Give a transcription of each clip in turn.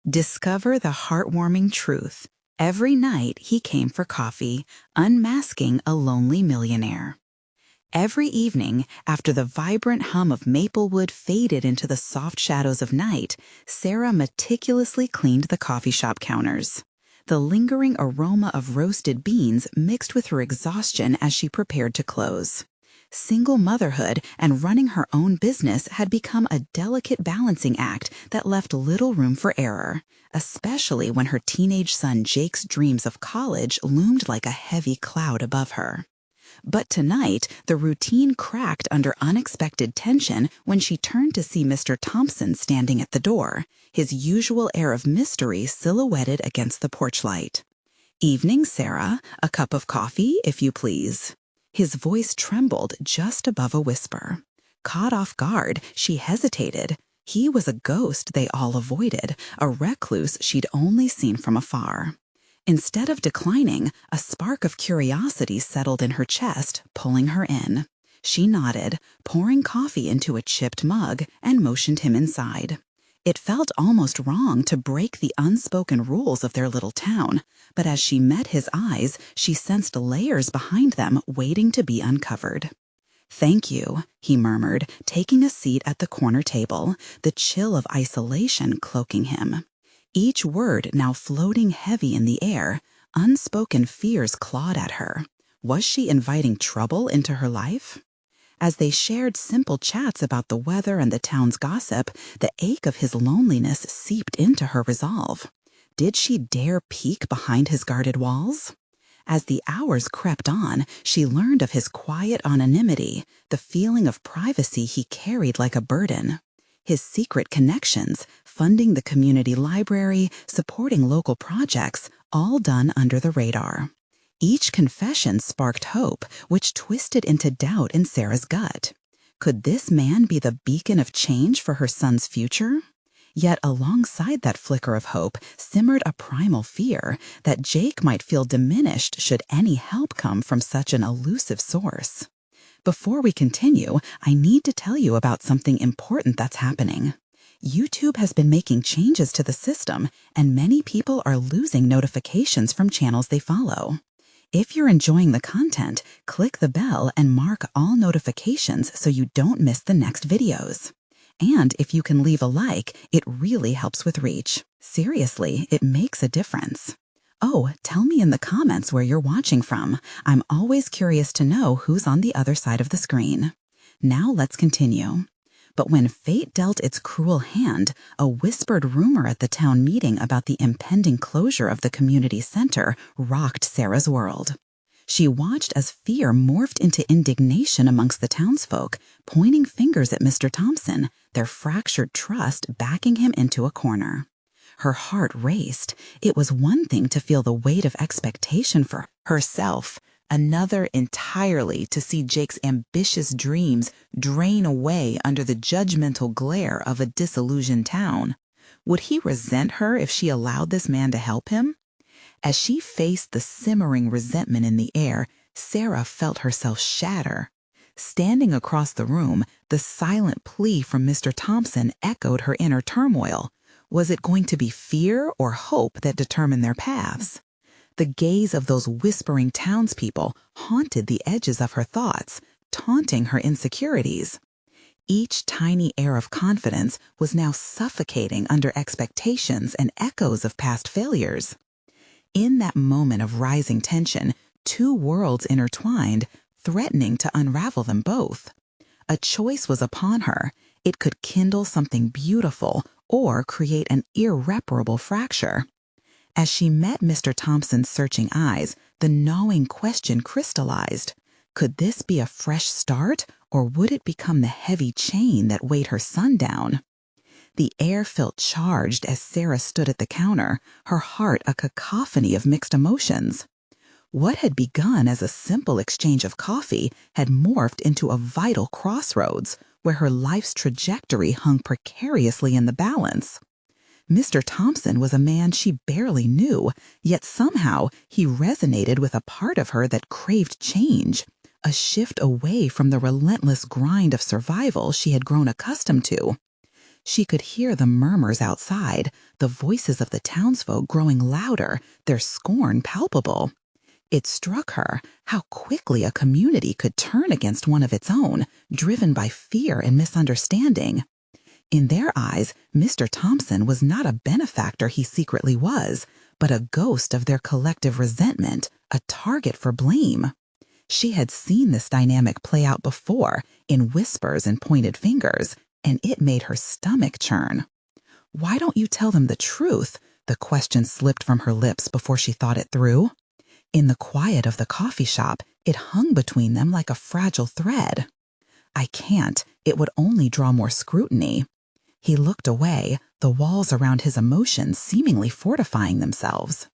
Discover the heartwarming truth. Every night he came for coffee, unmasking a lonely millionaire. Every evening, after the vibrant hum of Maplewood faded into the soft shadows of night, Sarah meticulously cleaned the coffee shop counters. The lingering aroma of roasted beans mixed with her exhaustion as she prepared to close. Single motherhood and running her own business had become a delicate balancing act that left little room for error, especially when her teenage son Jake's dreams of college loomed like a heavy cloud above her. But tonight, the routine cracked under unexpected tension when she turned to see Mr. Thompson standing at the door, his usual air of mystery silhouetted against the porch light. "Evening, Sarah. A cup of coffee, if you please." His voice trembled just above a whisper. Caught off guard, she hesitated. He was a ghost they all avoided, a recluse she'd only seen from afar. Instead of declining, a spark of curiosity settled in her chest, pulling her in. She nodded, pouring coffee into a chipped mug, and motioned him inside. It felt almost wrong to break the unspoken rules of their little town, but as she met his eyes, she sensed layers behind them waiting to be uncovered. "Thank you," he murmured, taking a seat at the corner table, the chill of isolation cloaking him. Each word now floating heavy in the air, unspoken fears clawed at her. Was she inviting trouble into her life? As they shared simple chats about the weather and the town's gossip, the ache of his loneliness seeped into her resolve. Did she dare peek behind his guarded walls? As the hours crept on, she learned of his quiet anonymity, the feeling of privacy he carried like a burden. His secret connections, funding the community library, supporting local projects, all done under the radar. Each confession sparked hope, which twisted into doubt in Sarah's gut. Could this man be the beacon of change for her son's future? Yet alongside that flicker of hope simmered a primal fear that Jake might feel diminished should any help come from such an elusive source. Before we continue, I need to tell you about something important that's happening. YouTube has been making changes to the system, and many people are losing notifications from channels they follow. If you're enjoying the content, click the bell and mark all notifications so you don't miss the next videos. And if you can leave a like, it really helps with reach. Seriously, it makes a difference. Oh, tell me in the comments where you're watching from. I'm always curious to know who's on the other side of the screen. Now let's continue. But when fate dealt its cruel hand, a whispered rumor at the town meeting about the impending closure of the community center rocked Sarah's world. She watched as fear morphed into indignation amongst the townsfolk, pointing fingers at Mr. Thompson, their fractured trust backing him into a corner. Her heart raced. It was one thing to feel the weight of expectation for herself, another entirely to see Jake's ambitious dreams drain away under the judgmental glare of a disillusioned town. Would he resent her if she allowed this man to help him? As she faced the simmering resentment in the air, Sarah felt herself shatter. Standing across the room, the silent plea from Mr. Thompson echoed her inner turmoil. Was it going to be fear or hope that determined their paths? The gaze of those whispering townspeople haunted the edges of her thoughts, taunting her insecurities. Each tiny air of confidence was now suffocating under expectations and echoes of past failures. In that moment of rising tension, two worlds intertwined, threatening to unravel them both. A choice was upon her. It could kindle something beautiful or create an irreparable fracture. As she met Mr. Thompson's searching eyes, the gnawing question crystallized. Could this be a fresh start, or would it become the heavy chain that weighed her son down? The air felt charged as Sarah stood at the counter, her heart a cacophony of mixed emotions. What had begun as a simple exchange of coffee had morphed into a vital crossroads where her life's trajectory hung precariously in the balance. Mr. Thompson was a man she barely knew, yet somehow he resonated with a part of her that craved change, a shift away from the relentless grind of survival she had grown accustomed to. She could hear the murmurs outside, the voices of the townsfolk growing louder, their scorn palpable. It struck her how quickly a community could turn against one of its own, driven by fear and misunderstanding. In their eyes, Mr. Thompson was not a benefactor he secretly was, but a ghost of their collective resentment, a target for blame. She had seen this dynamic play out before, in whispers and pointed fingers, and it made her stomach churn. "Why don't you tell them the truth?" The question slipped from her lips before she thought it through. In the quiet of the coffee shop, it hung between them like a fragile thread. "I can't. It would only draw more scrutiny." He looked away, the walls around his emotions seemingly fortifying themselves.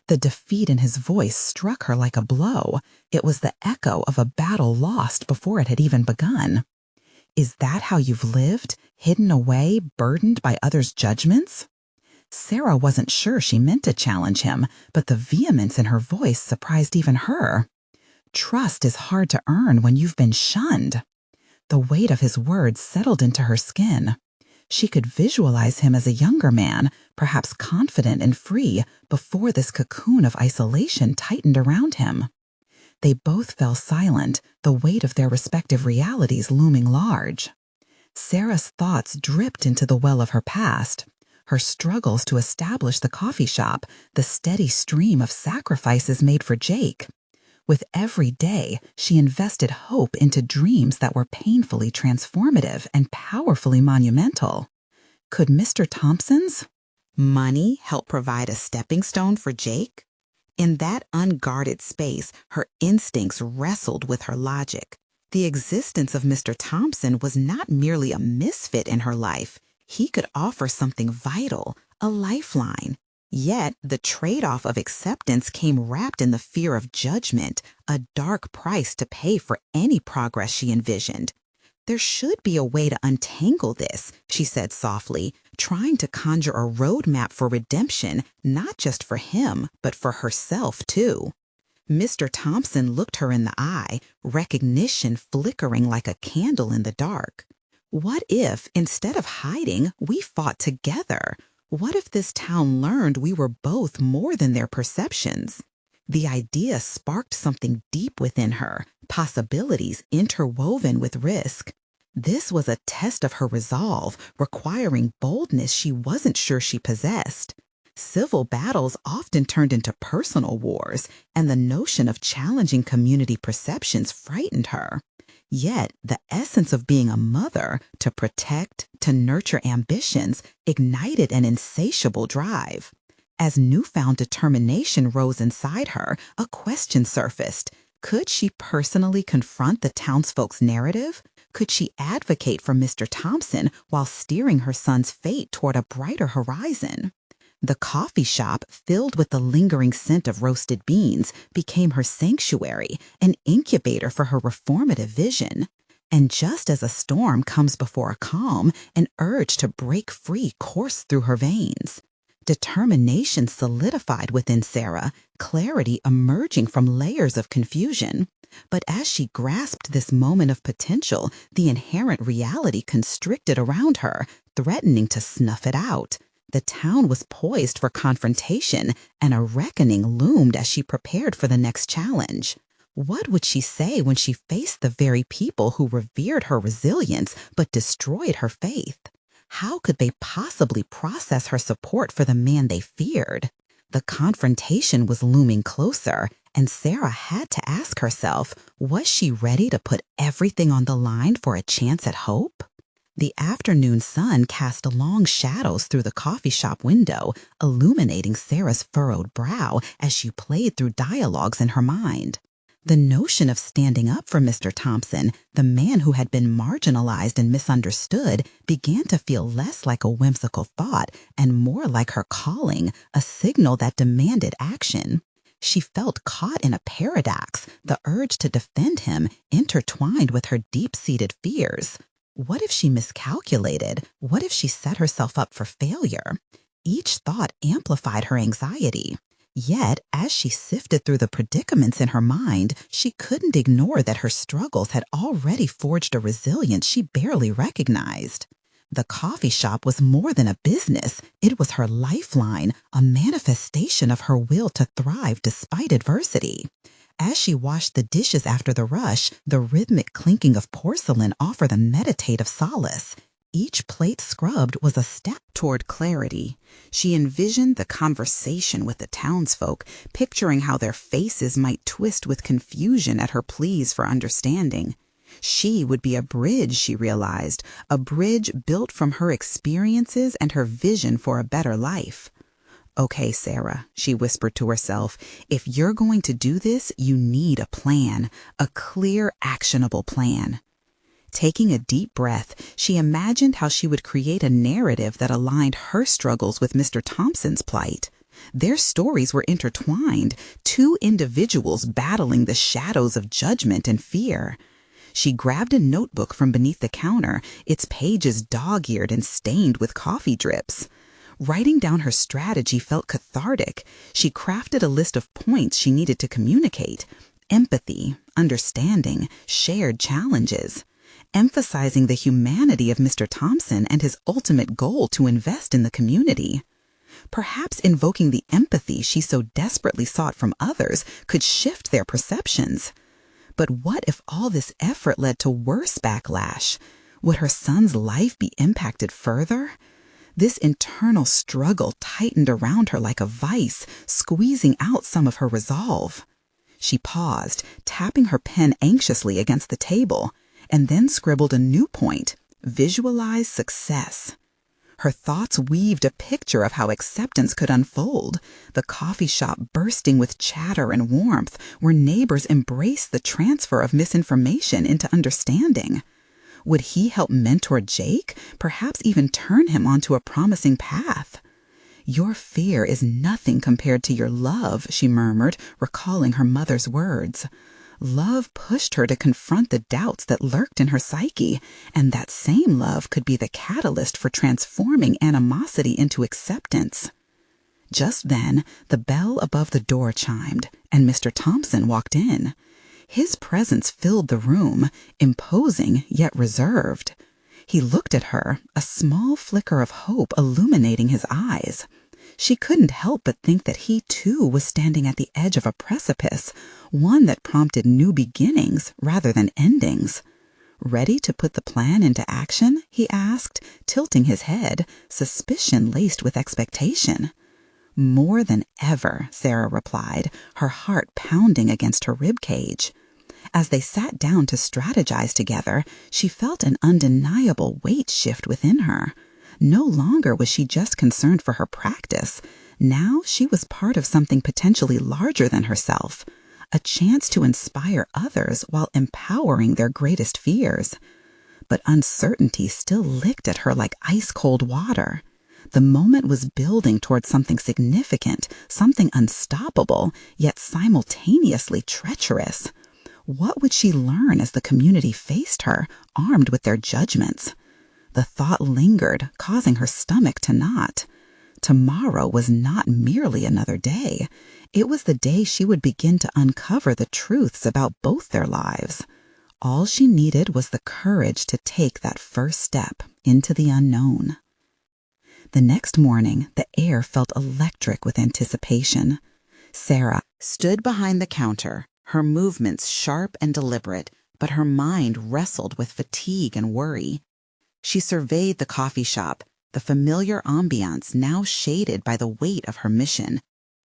The defeat in his voice struck her like a blow. It was the echo of a battle lost before it had even begun. "Is that how you've lived, hidden away, burdened by others' judgments?" Sarah wasn't sure she meant to challenge him, but the vehemence in her voice surprised even her. "Trust is hard to earn when you've been shunned." The weight of his words settled into her skin. She could visualize him as a younger man, perhaps confident and free, before this cocoon of isolation tightened around him. They both fell silent, the weight of their respective realities looming large. Sarah's thoughts dripped into the well of her past. Her struggles to establish the coffee shop, the steady stream of sacrifices made for Jake. With every day, she invested hope into dreams that were painfully transformative and powerfully monumental. Could Mr. Thompson's money help provide a stepping stone for Jake? In that unguarded space, her instincts wrestled with her logic. The existence of Mr. Thompson was not merely a misfit in her life. He could offer something vital, a lifeline. Yet, the trade-off of acceptance came wrapped in the fear of judgment, a dark price to pay for any progress she envisioned. "There should be a way to untangle this," she said softly, trying to conjure a roadmap for redemption, not just for him, but for herself, too. Mr. Thompson looked her in the eye, recognition flickering like a candle in the dark. "What if, instead of hiding, we fought together? What if this town learned we were both more than their perceptions?" The idea sparked something deep within her, possibilities interwoven with risk. This was a test of her resolve, requiring boldness she wasn't sure she possessed. Civil battles often turned into personal wars, and the notion of challenging community perceptions frightened her. Yet, the essence of being a mother, to protect, to nurture ambitions, ignited an insatiable drive. As newfound determination rose inside her, a question surfaced. Could she personally confront the townsfolk's narrative? Could she advocate for Mr. Thompson while steering her son's fate toward a brighter horizon? The coffee shop, filled with the lingering scent of roasted beans, became her sanctuary, an incubator for her reformative vision. And just as a storm comes before a calm, an urge to break free coursed through her veins. Determination solidified within Sarah, clarity emerging from layers of confusion. But as she grasped this moment of potential, the inherent reality constricted around her, threatening to snuff it out. The town was poised for confrontation, and a reckoning loomed as she prepared for the next challenge. What would she say when she faced the very people who revered her resilience but destroyed her faith? How could they possibly process her support for the man they feared? The confrontation was looming closer, and Sarah had to ask herself, was she ready to put everything on the line for a chance at hope? The afternoon sun cast long shadows through the coffee shop window, illuminating Sarah's furrowed brow as she played through dialogues in her mind. The notion of standing up for Mr. Thompson, the man who had been marginalized and misunderstood, began to feel less like a whimsical thought and more like her calling, a signal that demanded action. She felt caught in a paradox, the urge to defend him intertwined with her deep-seated fears. What if she miscalculated? What if she set herself up for failure? Each thought amplified her anxiety. Yet, as she sifted through the predicaments in her mind, she couldn't ignore that her struggles had already forged a resilience she barely recognized. The coffee shop was more than a business. It was her lifeline, a manifestation of her will to thrive despite adversity. As she washed the dishes after the rush, the rhythmic clinking of porcelain offered a meditative solace. Each plate scrubbed was a step toward clarity. She envisioned the conversation with the townsfolk, picturing how their faces might twist with confusion at her pleas for understanding. She would be a bridge, she realized, a bridge built from her experiences and her vision for a better life. "Okay, Sarah," she whispered to herself, "if you're going to do this, you need a plan, a clear, actionable plan." Taking a deep breath, she imagined how she would create a narrative that aligned her struggles with Mr. Thompson's plight. Their stories were intertwined, two individuals battling the shadows of judgment and fear. She grabbed a notebook from beneath the counter, its pages dog-eared and stained with coffee drips. Writing down her strategy felt cathartic. She crafted a list of points she needed to communicate: empathy, understanding, shared challenges, emphasizing the humanity of Mr. Thompson and his ultimate goal to invest in the community. Perhaps invoking the empathy she so desperately sought from others could shift their perceptions. But what if all this effort led to worse backlash? Would her son's life be impacted further? This internal struggle tightened around her like a vice, squeezing out some of her resolve. She paused, tapping her pen anxiously against the table, and then scribbled a new point: visualize success. Her thoughts weaved a picture of how acceptance could unfold, the coffee shop bursting with chatter and warmth, where neighbors embraced the transfer of misinformation into understanding. Would he help mentor Jake, perhaps even turn him onto a promising path? "Your fear is nothing compared to your love," she murmured, recalling her mother's words. Love pushed her to confront the doubts that lurked in her psyche, and that same love could be the catalyst for transforming animosity into acceptance. Just then, the bell above the door chimed, and Mr. Thompson walked in. His presence filled the room, imposing yet reserved. He looked at her, a small flicker of hope illuminating his eyes. She couldn't help but think that he too was standing at the edge of a precipice, one that prompted new beginnings rather than endings. "Ready to put the plan into action?" he asked, tilting his head, suspicion laced with expectation. "More than ever," Sarah replied, her heart pounding against her ribcage. As they sat down to strategize together, she felt an undeniable weight shift within her. No longer was she just concerned for her practice. Now she was part of something potentially larger than herself, a chance to inspire others while empowering their greatest fears. But uncertainty still licked at her like ice-cold water. The moment was building towards something significant, something unstoppable, yet simultaneously treacherous. What would she learn as the community faced her, armed with their judgments? The thought lingered, causing her stomach to knot. Tomorrow was not merely another day. It was the day she would begin to uncover the truths about both their lives. All she needed was the courage to take that first step into the unknown. The next morning, the air felt electric with anticipation. Sarah stood behind the counter, her movements sharp and deliberate, but her mind wrestled with fatigue and worry. She surveyed the coffee shop, the familiar ambiance now shaded by the weight of her mission.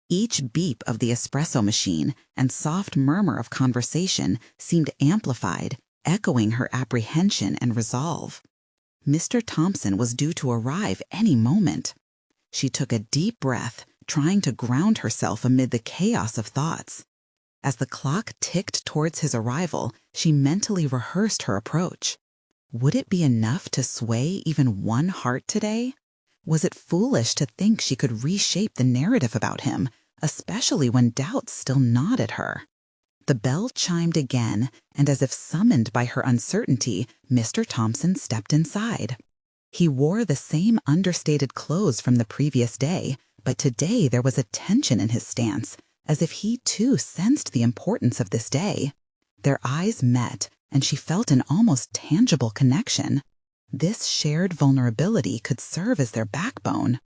Each beep of the espresso machine and soft murmur of conversation seemed amplified, echoing her apprehension and resolve. Mr. Thompson was due to arrive any moment. She took a deep breath, trying to ground herself amid the chaos of thoughts. As the clock ticked towards his arrival, she mentally rehearsed her approach. Would it be enough to sway even one heart today? Was it foolish to think she could reshape the narrative about him, especially when doubts still gnawed at her? The bell chimed again, and as if summoned by her uncertainty, Mr. Thompson stepped inside. He wore the same understated clothes from the previous day, but today there was a tension in his stance, as if he too sensed the importance of this day. Their eyes met, and she felt an almost tangible connection. This shared vulnerability could serve as their backbone.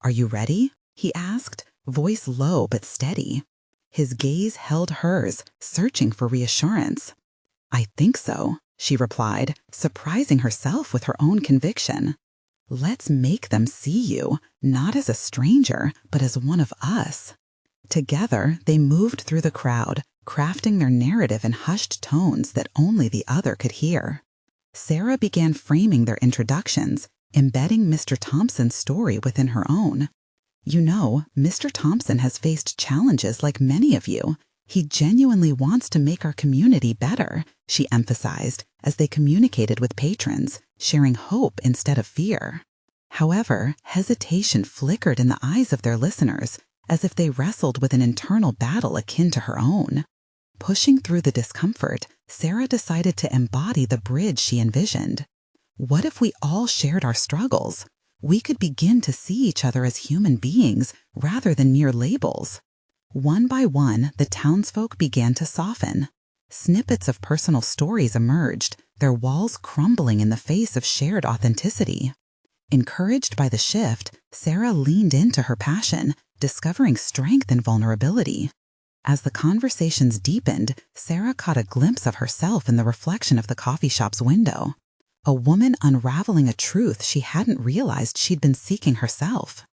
"Are you ready?" he asked, voice low but steady. His gaze held hers, searching for reassurance. "I think so," she replied, surprising herself with her own conviction. "Let's make them see you, not as a stranger, but as one of us." Together, they moved through the crowd, crafting their narrative in hushed tones that only the other could hear. Sarah began framing their introductions, embedding Mr. Thompson's story within her own. "You know, Mr. Thompson has faced challenges like many of you. He genuinely wants to make our community better," she emphasized as they communicated with patrons, sharing hope instead of fear. However, hesitation flickered in the eyes of their listeners, as if they wrestled with an internal battle akin to her own. Pushing through the discomfort, Sarah decided to embody the bridge she envisioned. What if we all shared our struggles? We could begin to see each other as human beings rather than mere labels. One by one, the townsfolk began to soften. Snippets of personal stories emerged, their walls crumbling in the face of shared authenticity. Encouraged by the shift, Sarah leaned into her passion, discovering strength in vulnerability. As the conversations deepened, Sarah caught a glimpse of herself in the reflection of the coffee shop's window. A woman unraveling a truth she hadn't realized she'd been seeking herself.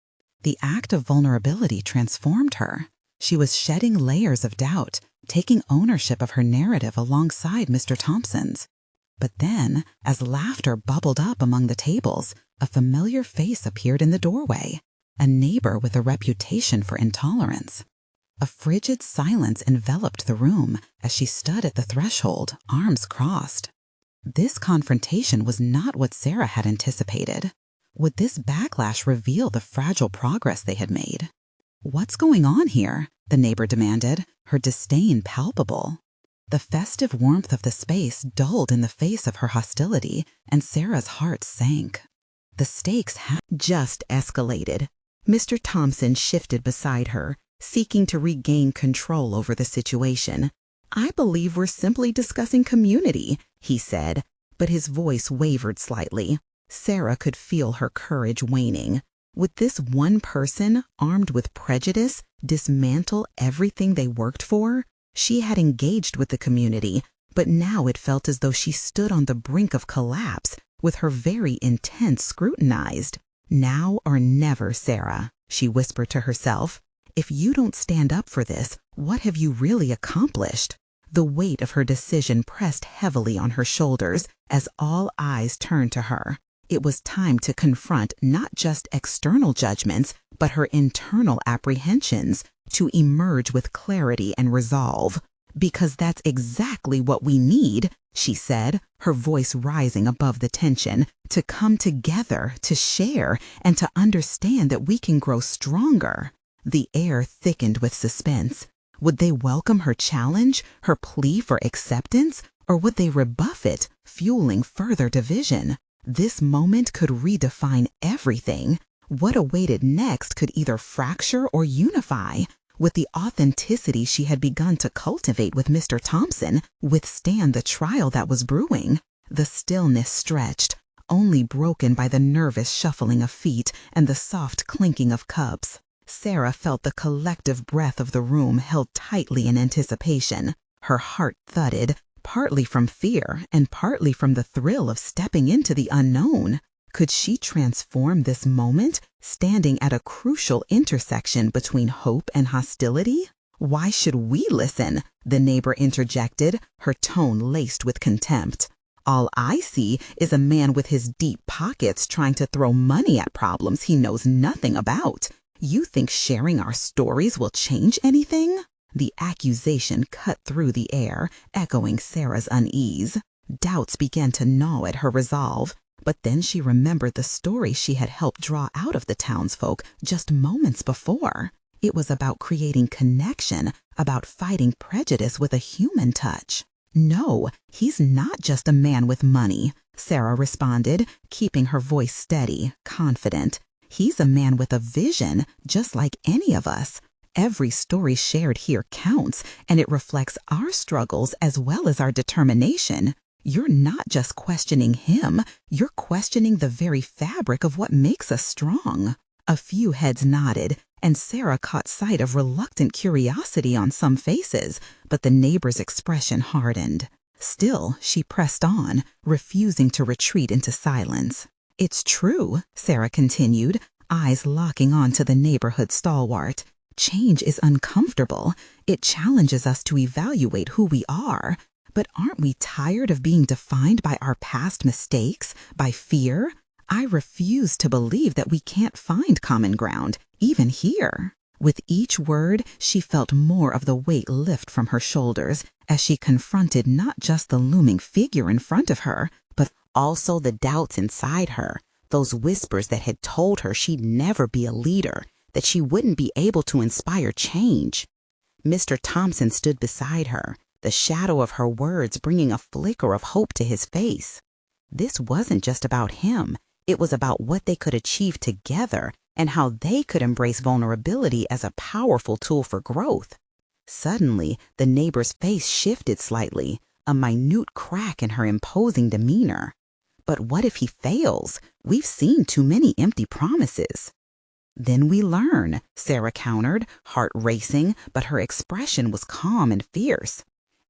The act of vulnerability transformed her. She was shedding layers of doubt, taking ownership of her narrative alongside Mr. Thompson's. But then, as laughter bubbled up among the tables, a familiar face appeared in the doorway, a neighbor with a reputation for intolerance. A frigid silence enveloped the room as she stood at the threshold, arms crossed. This confrontation was not what Sarah had anticipated. Would this backlash reveal the fragile progress they had made? "What's going on here?" the neighbor demanded, her disdain palpable. The festive warmth of the space dulled in the face of her hostility, and Sarah's heart sank. The stakes had just escalated. Mr. Thompson shifted beside her, seeking to regain control over the situation. "I believe we're simply discussing community," he said, but his voice wavered slightly. Sarah could feel her courage waning. Would this one person, armed with prejudice, dismantle everything they worked for? She had engaged with the community, but now it felt as though she stood on the brink of collapse, with her very intent scrutinized. "Now or never, Sarah," she whispered to herself. "If you don't stand up for this, what have you really accomplished?" The weight of her decision pressed heavily on her shoulders as all eyes turned to her. It was time to confront not just external judgments, but her internal apprehensions, to emerge with clarity and resolve. "Because that's exactly what we need," she said, her voice rising above the tension, "to come together, to share, and to understand that we can grow stronger." The air thickened with suspense. Would they welcome her challenge, her plea for acceptance, or would they rebuff it, fueling further division? This moment could redefine everything. What awaited next could either fracture or unify. Would the authenticity she had begun to cultivate with Mr. Thompson withstand the trial that was brewing? The stillness stretched, only broken by the nervous shuffling of feet and the soft clinking of cups. Sarah felt the collective breath of the room held tightly in anticipation. Her heart thudded, partly from fear and partly from the thrill of stepping into the unknown. Could she transform this moment, standing at a crucial intersection between hope and hostility? "Why should we listen?" the neighbor interjected, her tone laced with contempt. "All I see is a man with his deep pockets trying to throw money at problems he knows nothing about. You think sharing our stories will change anything?" The accusation cut through the air, echoing Sarah's unease. Doubts began to gnaw at her resolve, but then she remembered the story she had helped draw out of the townsfolk just moments before. It was about creating connection, about fighting prejudice with a human touch. "No, he's not just a man with money," Sarah responded, keeping her voice steady, confident. "He's a man with a vision, just like any of us. Every story shared here counts, and it reflects our struggles as well as our determination. You're not just questioning him, you're questioning the very fabric of what makes us strong." A few heads nodded, and Sarah caught sight of reluctant curiosity on some faces, but the neighbor's expression hardened. Still, she pressed on, refusing to retreat into silence. "It's true," Sarah continued, eyes locking on to the neighborhood stalwart. "Change is uncomfortable. It challenges us to evaluate who we are. But aren't we tired of being defined by our past mistakes, by fear? I refuse to believe that we can't find common ground, even here." With each word, she felt more of the weight lift from her shoulders as she confronted not just the looming figure in front of her, but also the doubts inside her, those whispers that had told her she'd never be a leader, that she wouldn't be able to inspire change. Mr. Thompson stood beside her, the shadow of her words bringing a flicker of hope to his face. This wasn't just about him. It was about what they could achieve together and how they could embrace vulnerability as a powerful tool for growth. Suddenly, the neighbor's face shifted slightly, a minute crack in her imposing demeanor. "But what if he fails? We've seen too many empty promises." "Then we learn," Sarah countered, heart racing, but her expression was calm and fierce.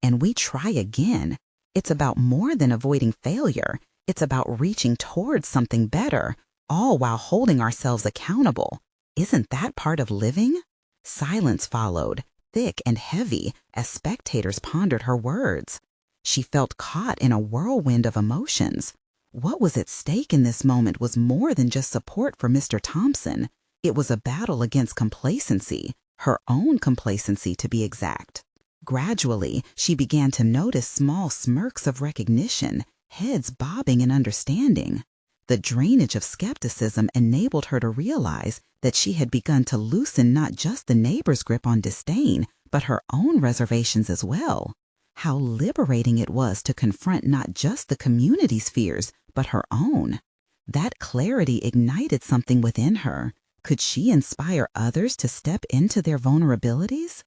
"And we try again. It's about more than avoiding failure. It's about reaching towards something better, all while holding ourselves accountable. Isn't that part of living?" Silence followed, thick and heavy, as spectators pondered her words. She felt caught in a whirlwind of emotions. What was at stake in this moment was more than just support for Mr. Thompson. It was a battle against complacency, her own complacency to be exact. Gradually, she began to notice small smirks of recognition, heads bobbing in understanding. The drainage of skepticism enabled her to realize that she had begun to loosen not just the neighbor's grip on disdain, but her own reservations as well. How liberating it was to confront not just the community's fears, but her own. That clarity ignited something within her. Could she inspire others to step into their vulnerabilities?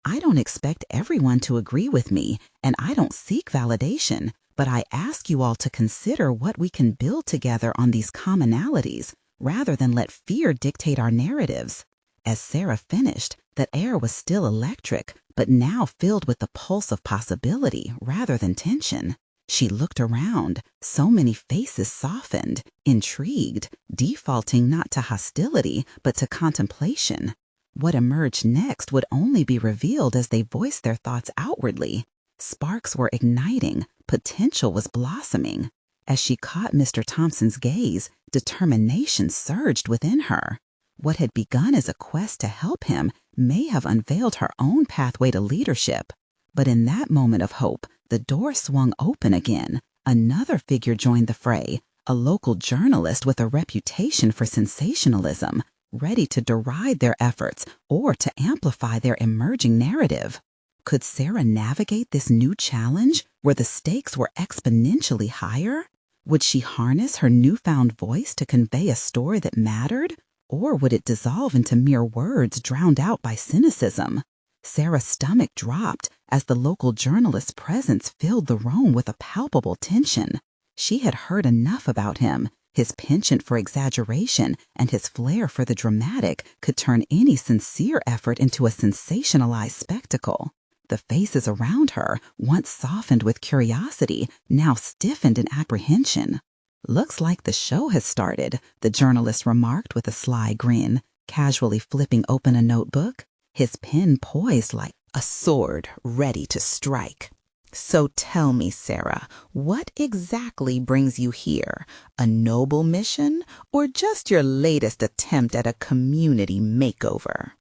"I don't expect everyone to agree with me, and I don't seek validation, but I ask you all to consider what we can build together on these commonalities, rather than let fear dictate our narratives." As Sarah finished, the air was still electric, but now filled with the pulse of possibility rather than tension. She looked around. So many faces softened, intrigued, defaulting not to hostility, but to contemplation. What emerged next would only be revealed as they voiced their thoughts outwardly. Sparks were igniting, potential was blossoming. As she caught Mr. Thompson's gaze, determination surged within her. What had begun as a quest to help him may have unveiled her own pathway to leadership. But in that moment of hope, the door swung open again. Another figure joined the fray, a local journalist with a reputation for sensationalism, ready to deride their efforts or to amplify their emerging narrative. Could Sarah navigate this new challenge where the stakes were exponentially higher? Would she harness her newfound voice to convey a story that mattered, or would it dissolve into mere words drowned out by cynicism? Sarah's stomach dropped as the local journalist's presence filled the room with a palpable tension. She had heard enough about him. His penchant for exaggeration and his flair for the dramatic could turn any sincere effort into a sensationalized spectacle. The faces around her, once softened with curiosity, now stiffened in apprehension. "Looks like the show has started," the journalist remarked with a sly grin, casually flipping open a notebook, his pen poised like a sword ready to strike. "So tell me, Sarah, what exactly brings you here? A noble mission, or just your latest attempt at a community makeover?"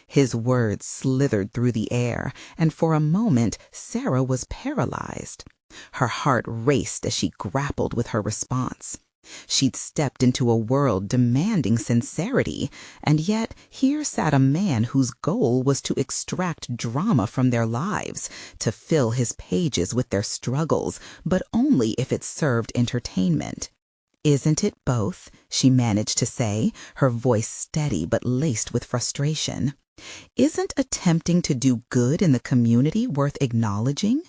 His words slithered through the air, and for a moment Sarah was paralyzed. Her heart raced as she grappled with her response. She'd stepped into a world demanding sincerity, and yet here sat a man whose goal was to extract drama from their lives, to fill his pages with their struggles, but only if it served entertainment. "Isn't it both?" she managed to say, her voice steady but laced with frustration. "Isn't attempting to do good in the community worth acknowledging?"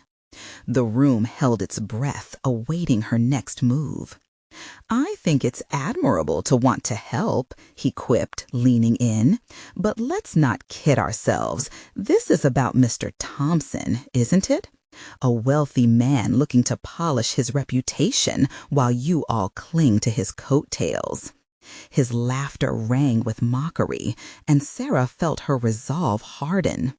The room held its breath, awaiting her next move. "I think it's admirable to want to help," he quipped, leaning in. "But let's not kid ourselves. This is about Mr. Thompson, isn't it? A wealthy man looking to polish his reputation while you all cling to his coattails." His laughter rang with mockery, and Sarah felt her resolve harden.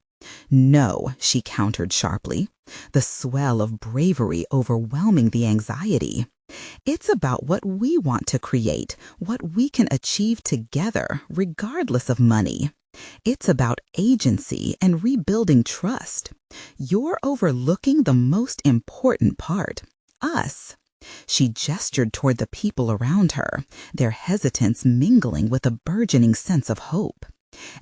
"No," she countered sharply, the swell of bravery overwhelming the anxiety. "It's about what we want to create, what we can achieve together, regardless of money. It's about agency and rebuilding trust. You're overlooking the most important part, us." She gestured toward the people around her, their hesitance mingling with a burgeoning sense of hope.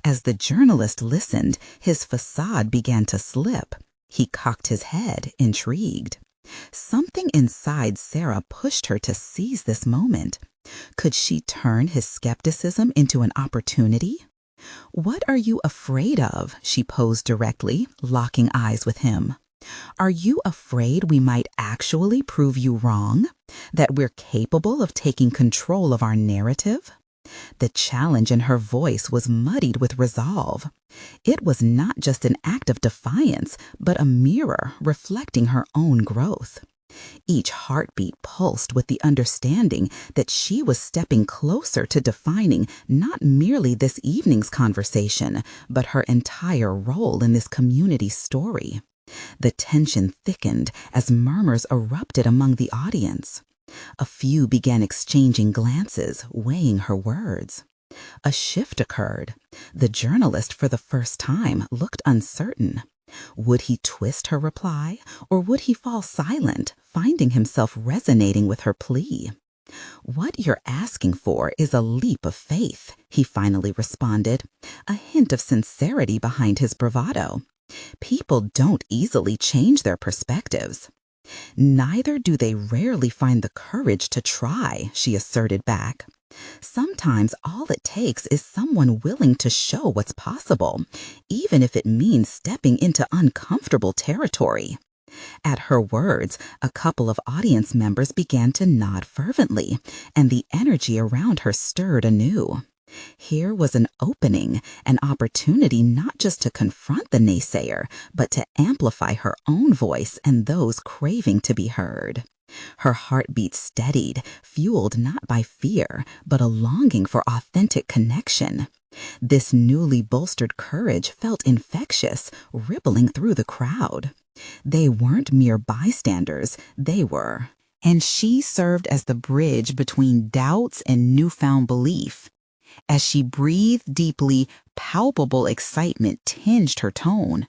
As the journalist listened, his facade began to slip. He cocked his head, intrigued. Something inside Sarah pushed her to seize this moment. Could she turn his skepticism into an opportunity? "What are you afraid of?" she posed directly, locking eyes with him. "Are you afraid we might actually prove you wrong? That we're capable of taking control of our narrative?" The challenge in her voice was muddied with resolve. It was not just an act of defiance, but a mirror reflecting her own growth. Each heartbeat pulsed with the understanding that she was stepping closer to defining not merely this evening's conversation, but her entire role in this community story. The tension thickened as murmurs erupted among the audience. A few began exchanging glances, weighing her words. A shift occurred. The journalist, for the first time, looked uncertain. Would he twist her reply, or would he fall silent, finding himself resonating with her plea? "What you're asking for is a leap of faith," he finally responded, a hint of sincerity behind his bravado. "People don't easily change their perspectives." "Neither do they rarely find the courage to try," she asserted back. "Sometimes all it takes is someone willing to show what's possible, even if it means stepping into uncomfortable territory." At her words, a couple of audience members began to nod fervently, and the energy around her stirred anew. Here was an opening, an opportunity not just to confront the naysayer, but to amplify her own voice and those craving to be heard. Her heartbeat steadied, fueled not by fear, but a longing for authentic connection. This newly bolstered courage felt infectious, rippling through the crowd. They weren't mere bystanders, they were. And she served as the bridge between doubts and newfound belief. As she breathed deeply, palpable excitement tinged her tone.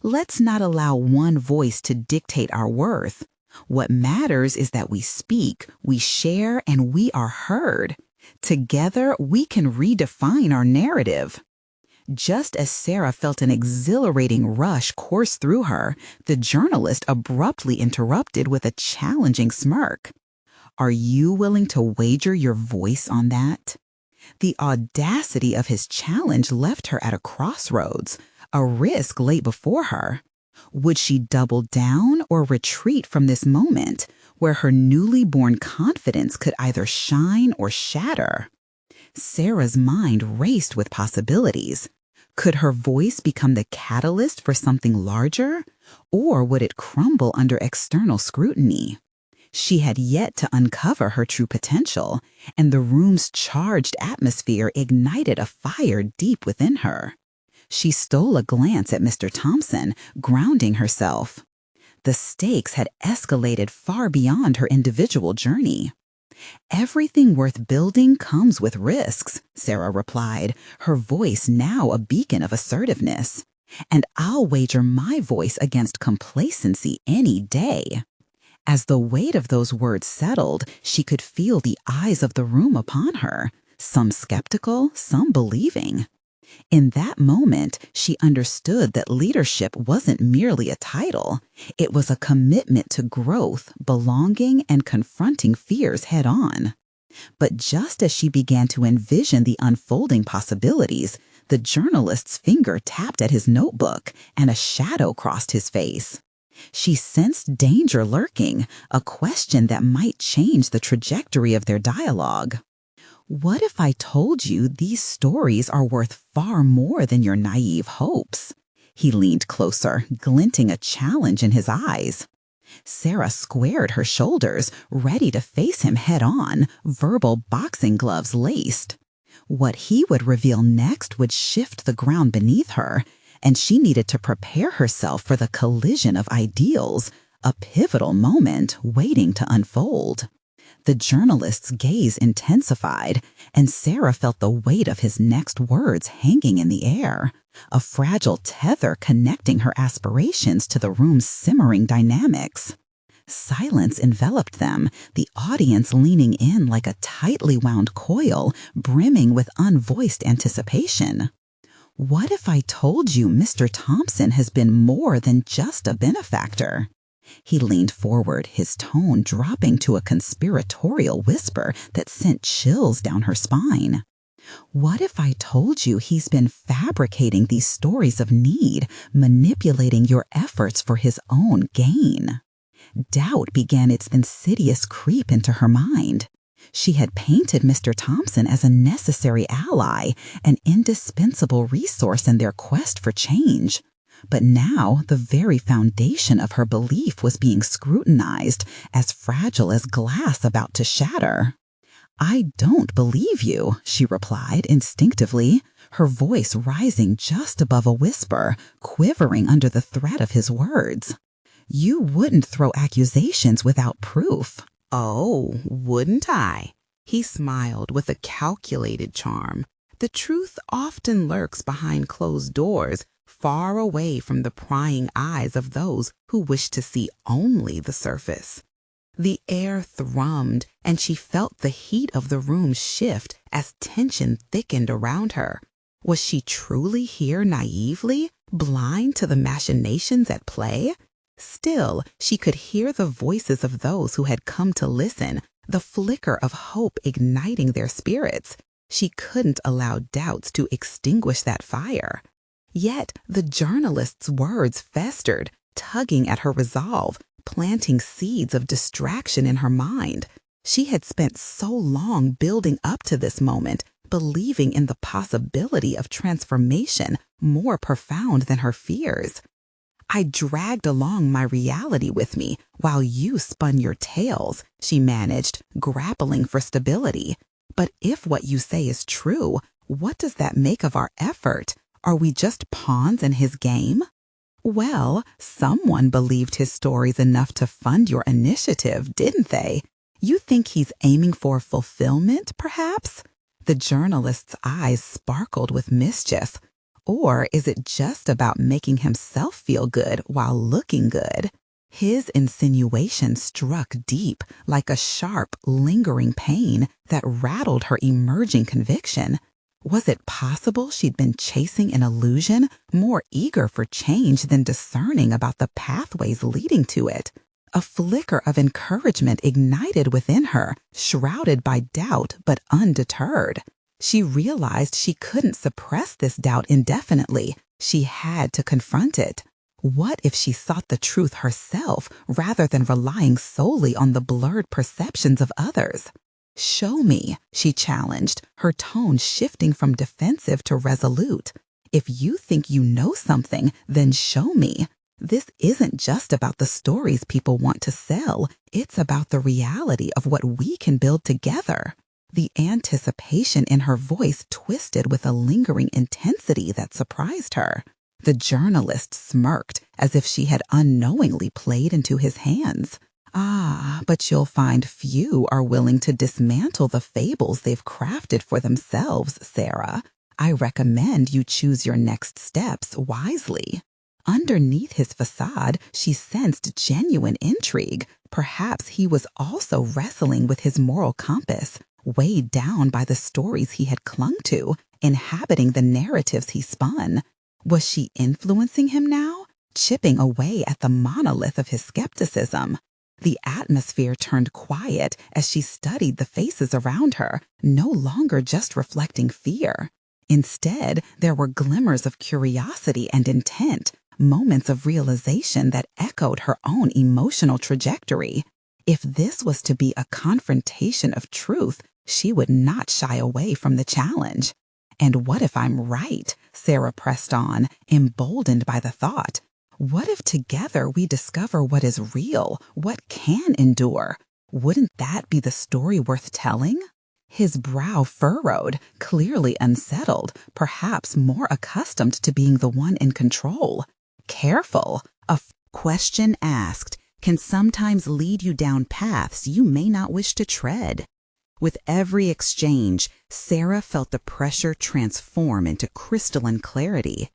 "Let's not allow one voice to dictate our worth. What matters is that we speak, we share, and we are heard. Together, we can redefine our narrative." Just as Sarah felt an exhilarating rush course through her, the journalist abruptly interrupted with a challenging smirk. "Are you willing to wager your voice on that?" The audacity of his challenge left her at a crossroads. A risk lay before her. Would she double down or retreat from this moment, where her newly born confidence could either shine or shatter? Sarah's mind raced with possibilities. Could her voice become the catalyst for something larger, or would it crumble under external scrutiny? She had yet to uncover her true potential, and the room's charged atmosphere ignited a fire deep within her. She stole a glance at Mr. Thompson, grounding herself. The stakes had escalated far beyond her individual journey. "Everything worth building comes with risks," Sarah replied, her voice now a beacon of assertiveness. "And I'll wager my voice against complacency any day." As the weight of those words settled, she could feel the eyes of the room upon her, some skeptical, some believing. In that moment, she understood that leadership wasn't merely a title. It was a commitment to growth, belonging, and confronting fears head on. But just as she began to envision the unfolding possibilities, the journalist's finger tapped at his notebook, and a shadow crossed his face. She sensed danger lurking, a question that might change the trajectory of their dialogue. What if I told you these stories are worth far more than your naive hopes? He leaned closer, glinting a challenge in his eyes. Sarah squared her shoulders, ready to face him head-on, verbal boxing gloves laced. What he would reveal next would shift the ground beneath her, and she needed to prepare herself for the collision of ideals, a pivotal moment waiting to unfold. The journalist's gaze intensified, and Sarah felt the weight of his next words hanging in the air, a fragile tether connecting her aspirations to the room's simmering dynamics. Silence enveloped them, the audience leaning in like a tightly wound coil, brimming with unvoiced anticipation. What if I told you Mr. Thompson has been more than just a benefactor? He leaned forward, his tone dropping to a conspiratorial whisper that sent chills down her spine. What if I told you he's been fabricating these stories of need, manipulating your efforts for his own gain? Doubt began its insidious creep into her mind. She had painted Mr. Thompson as a necessary ally, an indispensable resource in their quest for change. But now the very foundation of her belief was being scrutinized, as fragile as glass about to shatter. "I don't believe you," she replied instinctively, her voice rising just above a whisper, quivering under the threat of his words. "You wouldn't throw accusations without proof." "Oh, wouldn't I?" He smiled with a calculated charm. "The truth often lurks behind closed doors, far away from the prying eyes of those who wish to see only the surface." The air thrummed, and she felt the heat of the room shift as tension thickened around her. Was she truly here naively, blind to the machinations at play? Still, she could hear the voices of those who had come to listen, the flicker of hope igniting their spirits. She couldn't allow doubts to extinguish that fire. Yet the journalist's words festered, tugging at her resolve, planting seeds of distraction in her mind. She had spent so long building up to this moment, believing in the possibility of transformation more profound than her fears. "I dragged along my reality with me while you spun your tales," she managed, grappling for stability. "But if what you say is true, what does that make of our effort? Are we just pawns in his game?" "Well, someone believed his stories enough to fund your initiative, didn't they? You think he's aiming for fulfillment, perhaps?" The journalist's eyes sparkled with mischief. "Or is it just about making himself feel good while looking good?" His insinuation struck deep, like a sharp, lingering pain that rattled her emerging conviction. Was it possible she'd been chasing an illusion, more eager for change than discerning about the pathways leading to it? A flicker of encouragement ignited within her, shrouded by doubt but undeterred. She realized she couldn't suppress this doubt indefinitely. She had to confront it. What if she sought the truth herself rather than relying solely on the blurred perceptions of others? "Show me," she challenged, her tone shifting from defensive to resolute. "If you think you know something, then show me. This isn't just about the stories people want to sell. It's about the reality of what we can build together." The anticipation in her voice twisted with a lingering intensity that surprised her. The journalist smirked, as if she had unknowingly played into his hands. "Ah, but you'll find few are willing to dismantle the fables they've crafted for themselves, Sarah. I recommend you choose your next steps wisely." Underneath his facade, she sensed genuine intrigue. Perhaps he was also wrestling with his moral compass, weighed down by the stories he had clung to, inhabiting the narratives he spun. Was she influencing him now, chipping away at the monolith of his skepticism? The atmosphere turned quiet as she studied the faces around her, no longer just reflecting fear. Instead, there were glimmers of curiosity and intent, moments of realization that echoed her own emotional trajectory. If this was to be a confrontation of truth, she would not shy away from the challenge. And what if I'm right? Sarah pressed on, emboldened by the thought. What if together we discover what is real, what can endure? Wouldn't that be the story worth telling? His brow furrowed, clearly unsettled, perhaps more accustomed to being the one in control. Careful, a question asked can sometimes lead you down paths you may not wish to tread. With every exchange, Sarah felt the pressure transform into crystalline clarity.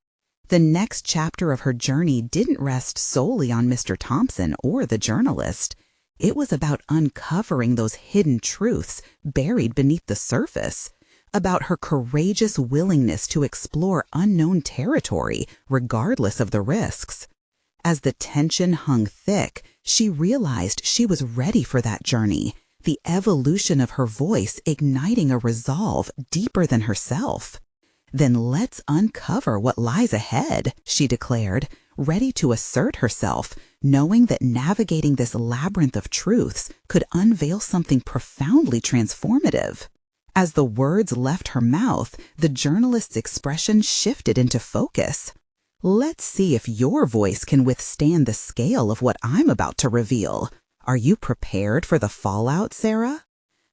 The next chapter of her journey didn't rest solely on Mr. Thompson or the journalist. It was about uncovering those hidden truths buried beneath the surface, about her courageous willingness to explore unknown territory regardless of the risks. As the tension hung thick, she realized she was ready for that journey, the evolution of her voice igniting a resolve deeper than herself. Then let's uncover what lies ahead, she declared, ready to assert herself, knowing that navigating this labyrinth of truths could unveil something profoundly transformative. As the words left her mouth, the journalist's expression shifted into focus. Let's see if your voice can withstand the scale of what I'm about to reveal. Are you prepared for the fallout, Sarah?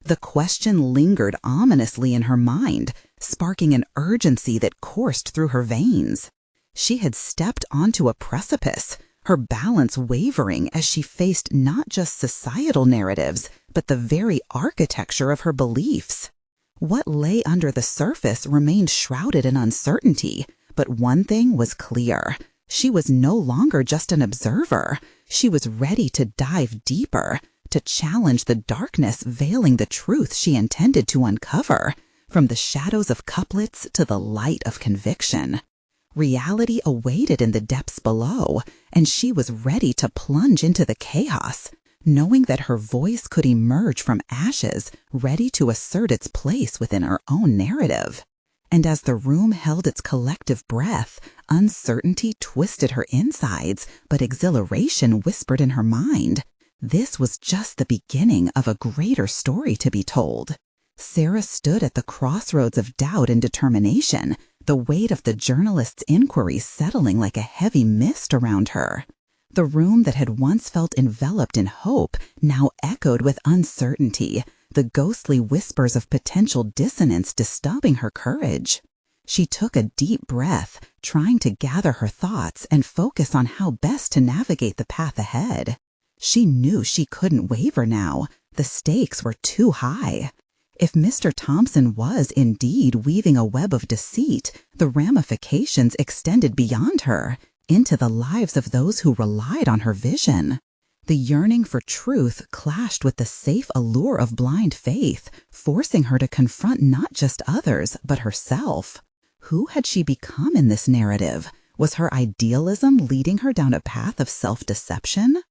The question lingered ominously in her mind, sparking an urgency that coursed through her veins. She had stepped onto a precipice, her balance wavering as she faced not just societal narratives, but the very architecture of her beliefs. What lay under the surface remained shrouded in uncertainty, but one thing was clear. She was no longer just an observer. She was ready to dive deeper, to challenge the darkness veiling the truth she intended to uncover, from the shadows of couplets to the light of conviction. Reality awaited in the depths below, and she was ready to plunge into the chaos, knowing that her voice could emerge from ashes, ready to assert its place within her own narrative. And as the room held its collective breath, uncertainty twisted her insides, but exhilaration whispered in her mind. This was just the beginning of a greater story to be told. Sarah stood at the crossroads of doubt and determination, the weight of the journalist's inquiries settling like a heavy mist around her. The room that had once felt enveloped in hope now echoed with uncertainty, the ghostly whispers of potential dissonance disturbing her courage. She took a deep breath, trying to gather her thoughts and focus on how best to navigate the path ahead. She knew she couldn't waver now. The stakes were too high. If Mr. Thompson was indeed weaving a web of deceit, the ramifications extended beyond her, into the lives of those who relied on her vision. The yearning for truth clashed with the safe allure of blind faith, forcing her to confront not just others, but herself. Who had she become in this narrative? Was her idealism leading her down a path of self-deception?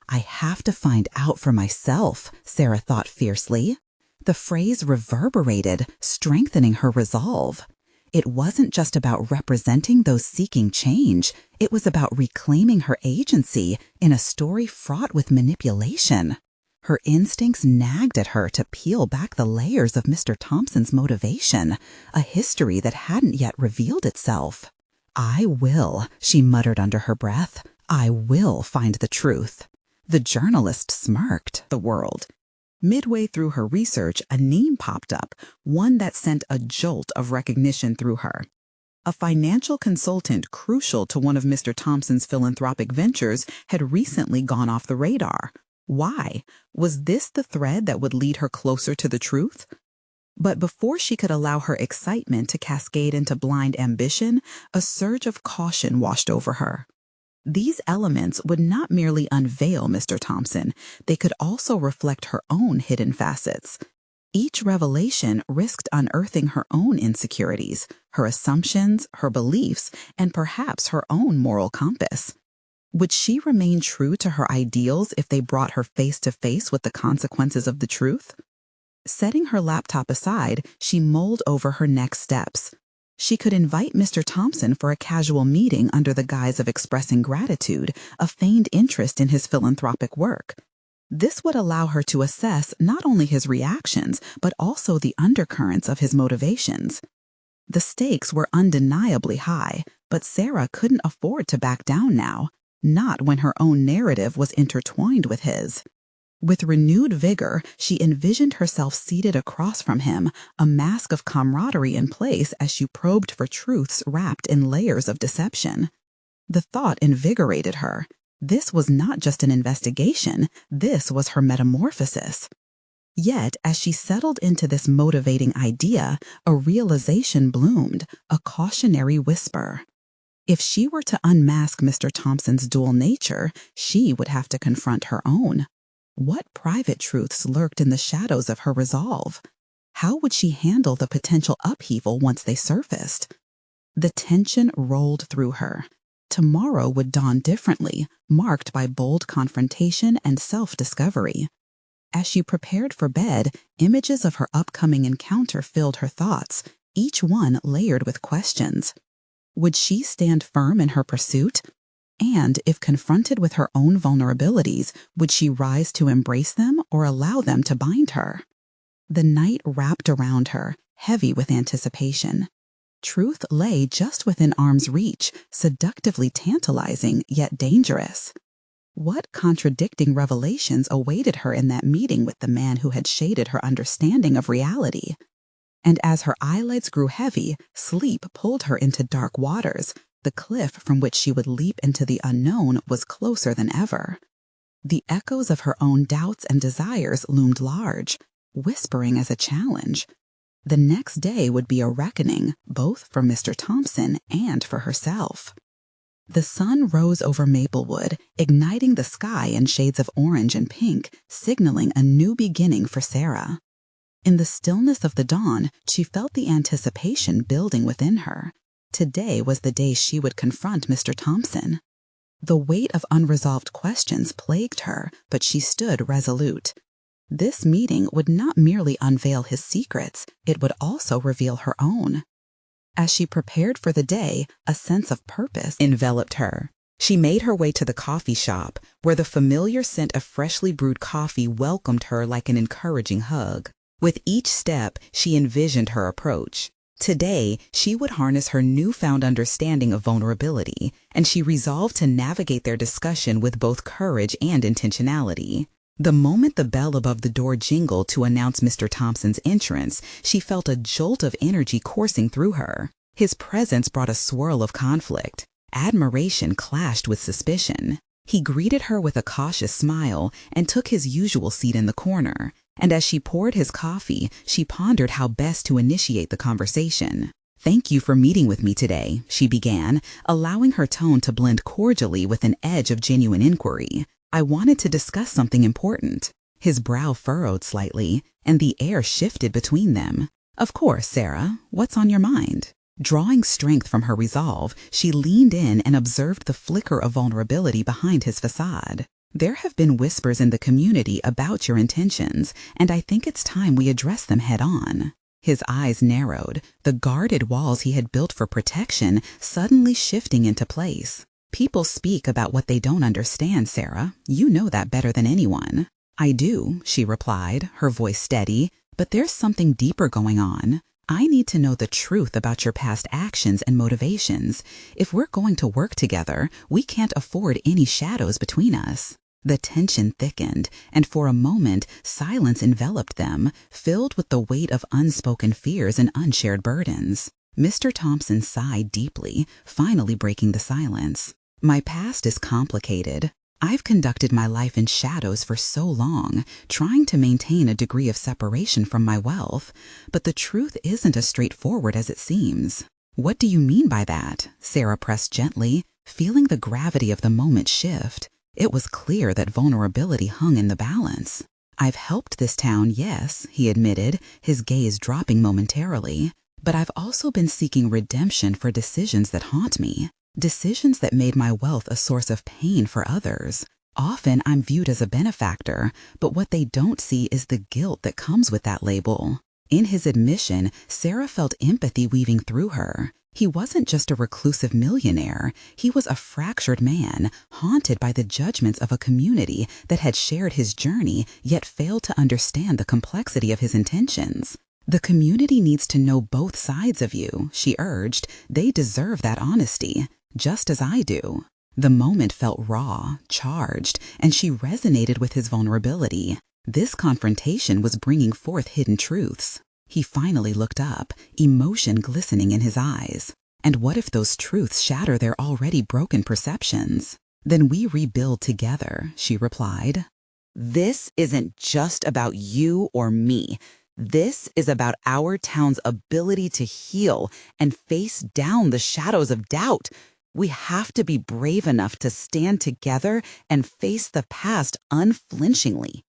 I have to find out for myself, Sarah thought fiercely. The phrase reverberated, strengthening her resolve. It wasn't just about representing those seeking change. It was about reclaiming her agency in a story fraught with manipulation. Her instincts nagged at her to peel back the layers of Mr. Thompson's motivation, a history that hadn't yet revealed itself. I will, she muttered under her breath. I will find the truth. The journalist smirked. The world. Midway through her research, a name popped up, one that sent a jolt of recognition through her. A financial consultant crucial to one of Mr. Thompson's philanthropic ventures had recently gone off the radar. Why? Was this the thread that would lead her closer to the truth? But before she could allow her excitement to cascade into blind ambition, a surge of caution washed over her. These elements would not merely unveil Mr. Thompson, they could also reflect her own hidden facets. Each revelation risked unearthing her own insecurities, her assumptions, her beliefs, and perhaps her own moral compass. Would she remain true to her ideals if they brought her face to face with the consequences of the truth? Setting her laptop aside, she mulled over her next steps. She could invite Mr. Thompson for a casual meeting under the guise of expressing gratitude, a feigned interest in his philanthropic work. This would allow her to assess not only his reactions, but also the undercurrents of his motivations. The stakes were undeniably high, but Sarah couldn't afford to back down now, not when her own narrative was intertwined with his. With renewed vigor, she envisioned herself seated across from him, a mask of camaraderie in place as she probed for truths wrapped in layers of deception. The thought invigorated her. This was not just an investigation, this was her metamorphosis. Yet, as she settled into this motivating idea, a realization bloomed, a cautionary whisper. If she were to unmask Mr. Thompson's dual nature, she would have to confront her own. What private truths lurked in the shadows of her resolve? How would she handle the potential upheaval once they surfaced? The tension rolled through her. Tomorrow would dawn differently, marked by bold confrontation and self-discovery. As she prepared for bed, images of her upcoming encounter filled her thoughts, each one layered with questions. Would she stand firm in her pursuit? And if confronted with her own vulnerabilities, would she rise to embrace them or allow them to bind her? The night wrapped around her, heavy with anticipation. Truth lay just within arm's reach, seductively tantalizing yet dangerous. What contradicting revelations awaited her in that meeting with the man who had shaded her understanding of reality? And as her eyelids grew heavy, sleep pulled her into dark waters. The cliff from which she would leap into the unknown was closer than ever. The echoes of her own doubts and desires loomed large, whispering as a challenge. The next day would be a reckoning, both for Mr. Thompson and for herself. The sun rose over Maplewood, igniting the sky in shades of orange and pink, signaling a new beginning for Sarah. In the stillness of the dawn, she felt the anticipation building within her. Today was the day she would confront Mr. Thompson. The weight of unresolved questions plagued her, but she stood resolute. This meeting would not merely unveil his secrets, it would also reveal her own. As she prepared for the day, a sense of purpose enveloped her. She made her way to the coffee shop, where the familiar scent of freshly brewed coffee welcomed her like an encouraging hug. With each step, she envisioned her approach. Today, she would harness her newfound understanding of vulnerability, and she resolved to navigate their discussion with both courage and intentionality. The moment the bell above the door jingled to announce Mr. Thompson's entrance, she felt a jolt of energy coursing through her. His presence brought a swirl of conflict. Admiration clashed with suspicion. He greeted her with a cautious smile and took his usual seat in the corner. And as she poured his coffee, she pondered how best to initiate the conversation. "Thank you for meeting with me today," she began, allowing her tone to blend cordially with an edge of genuine inquiry. "I wanted to discuss something important." His brow furrowed slightly, and the air shifted between them. "Of course, Sarah. What's on your mind?" Drawing strength from her resolve, she leaned in and observed the flicker of vulnerability behind his facade. "There have been whispers in the community about your intentions, and I think it's time we address them head on." His eyes narrowed, the guarded walls he had built for protection suddenly shifting into place. "People speak about what they don't understand, Sarah. You know that better than anyone." "I do," she replied, her voice steady, "but there's something deeper going on. I need to know the truth about your past actions and motivations. If we're going to work together, we can't afford any shadows between us." The tension thickened, and for a moment, silence enveloped them, filled with the weight of unspoken fears and unshared burdens. Mr. Thompson sighed deeply, finally breaking the silence. "My past is complicated. I've conducted my life in shadows for so long, trying to maintain a degree of separation from my wealth, but the truth isn't as straightforward as it seems." "What do you mean by that?" Sarah pressed gently, feeling the gravity of the moment shift. It was clear that vulnerability hung in the balance. "I've helped this town, yes," he admitted, his gaze dropping momentarily. "But I've also been seeking redemption for decisions that haunt me. Decisions that made my wealth a source of pain for others. Often I'm viewed as a benefactor, but what they don't see is the guilt that comes with that label. In his admission, Sarah felt empathy weaving through her. He wasn't just a reclusive millionaire. He was a fractured man, haunted by the judgments of a community that had shared his journey, yet failed to understand the complexity of his intentions. The community needs to know both sides of you, she urged. They deserve that honesty, just as I do. The moment felt raw, charged, and she resonated with his vulnerability. This confrontation was bringing forth hidden truths. He finally looked up, emotion glistening in his eyes. And what if those truths shatter their already broken perceptions? Then we rebuild together, she replied. This isn't just about you or me. This is about our town's ability to heal and face down the shadows of doubt. We have to be brave enough to stand together and face the past unflinchingly.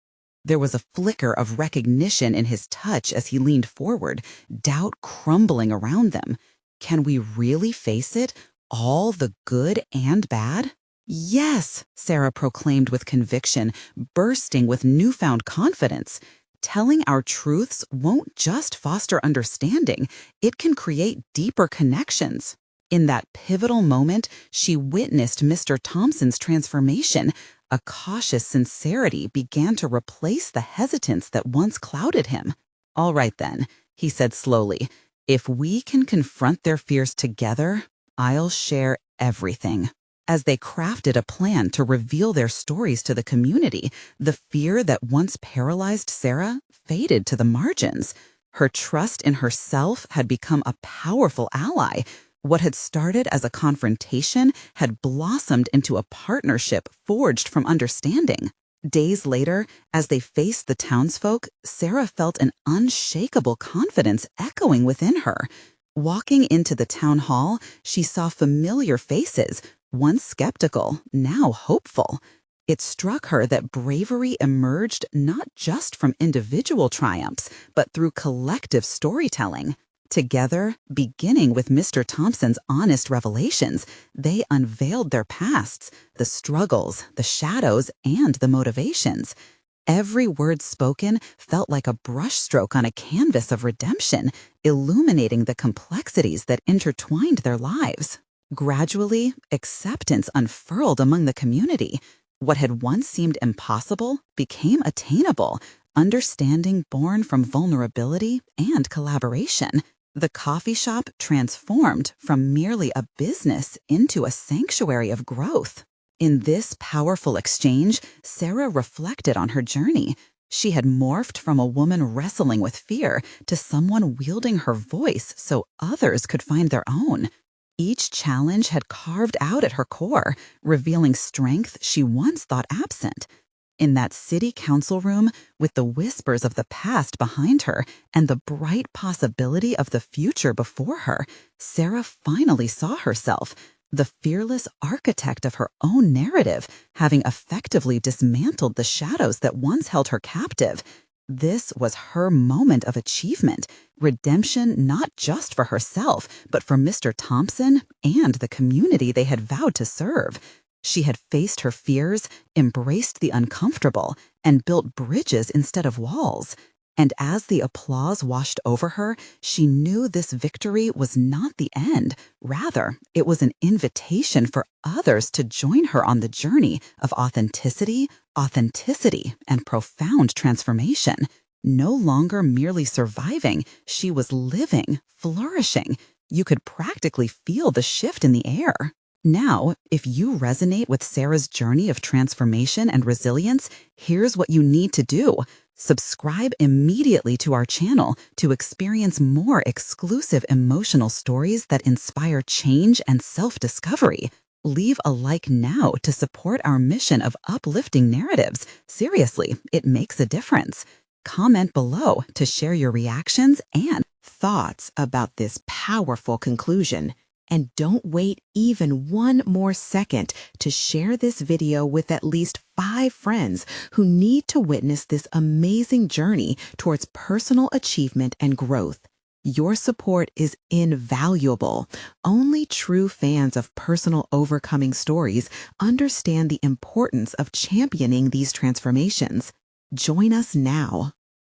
There was a flicker of recognition in his touch as he leaned forward, doubt crumbling around them. Can we really face it, all the good and bad? Yes, Sarah proclaimed with conviction, bursting with newfound confidence. Telling our truths won't just foster understanding, it can create deeper connections. In that pivotal moment, she witnessed Mr. Thompson's transformation. A cautious sincerity began to replace the hesitance that once clouded him. All right then, he said slowly, if we can confront their fears together, I'll share everything. As they crafted a plan to reveal their stories to the community, the fear that once paralyzed Sarah faded to the margins. Her trust in herself had become a powerful ally. What had started as a confrontation had blossomed into a partnership forged from understanding. Days later, as they faced the townsfolk, Sarah felt an unshakable confidence echoing within her. Walking into the town hall, she saw familiar faces, once skeptical, now hopeful. It struck her that bravery emerged not just from individual triumphs, but through collective storytelling. Together, beginning with Mr. Thompson's honest revelations, they unveiled their pasts, the struggles, the shadows, and the motivations. Every word spoken felt like a brushstroke on a canvas of redemption, illuminating the complexities that intertwined their lives. Gradually, acceptance unfurled among the community. What had once seemed impossible became attainable, understanding born from vulnerability and collaboration. The coffee shop transformed from merely a business into a sanctuary of growth. In this powerful exchange, Sarah reflected on her journey. She had morphed from a woman wrestling with fear to someone wielding her voice so others could find their own. Each challenge had carved out at her core, revealing strength she once thought absent. In that city council room, with the whispers of the past behind her and the bright possibility of the future before her, Sarah finally saw herself, the fearless architect of her own narrative, having effectively dismantled the shadows that once held her captive. This was her moment of achievement, redemption not just for herself, but for Mr. Thompson and the community they had vowed to serve. She had faced her fears, embraced the uncomfortable, and built bridges instead of walls. And as the applause washed over her, she knew this victory was not the end. Rather, it was an invitation for others to join her on the journey of authenticity, and profound transformation. No longer merely surviving, she was living, flourishing. You could practically feel the shift in the air. Now, if you resonate with Sarah's journey of transformation and resilience, here's what you need to do. Subscribe immediately to our channel to experience more exclusive emotional stories that inspire change and self-discovery. Leave a like now to support our mission of uplifting narratives. Seriously, it makes a difference. Comment below to share your reactions and thoughts about this powerful conclusion. And don't wait even one more second to share this video with at least 5 friends who need to witness this amazing journey towards personal achievement and growth. Your support is invaluable. Only true fans of personal overcoming stories understand the importance of championing these transformations. Join us now.